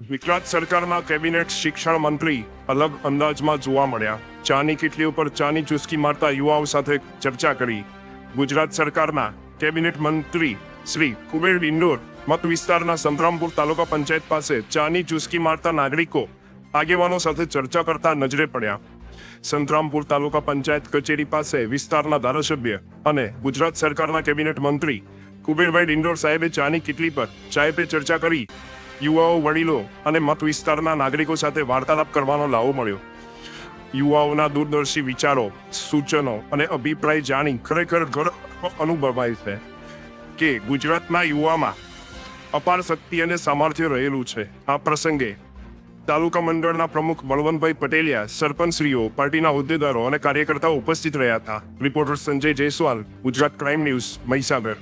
ગુજરાત સરકારના કેબિનેટ શિક્ષણ મંત્રી અલગ અંદાજમાં જોવા મળ્યા. ચાની કીટલી ઉપર ચાની ચુસ્કી મારતા યુવાઓ સાથે ચર્ચા કરી. ગુજરાત સરકારના કેબિનેટ મંત્રી શ્રી કુબેર ડિંડોર મત વિસ્તારના સંતરામપુર તાલુકા પંચાયત પાસે ચાની ચુસ્કી મારતા નાગરિકો આગેવાનો સાથે ચર્ચા કરતા નજરે પડ્યા. સંતરામપુર તાલુકા પંચાયત કચેરી પાસે વિસ્તારના ધારાસભ્ય અને ગુજરાત સરકારના કેબિનેટ મંત્રી કુબેરભાઈ ડિંડોર સાહેબે ચાની કીટલી પર ચાય પે ચર્ચા કરી. યુવાઓ, વડીલો અને મત વિસ્તારના નાગરિકો સાથે વાર્તાલાપ કરવાનો લાવો મળ્યો. યુવાઓના દૂરદર્શી વિચારો, સૂચનો અને અભિપ્રાય જાણી ખરેખર ગર્વ અનુભવાય છે કે ગુજરાતના યુવામાં અપાર શક્તિ અને સામર્થ્ય રહેલું છે. આ પ્રસંગે તાલુકા મંડળના પ્રમુખ બળવંતભાઈ પટેલિયા, સરપંચશ્રીઓ, પાર્ટીના હોદ્દેદારો અને કાર્યકર્તાઓ ઉપસ્થિત રહ્યા હતા. Reporter Sanjay Jaiswal, Gujarat crime news, Mahisagar.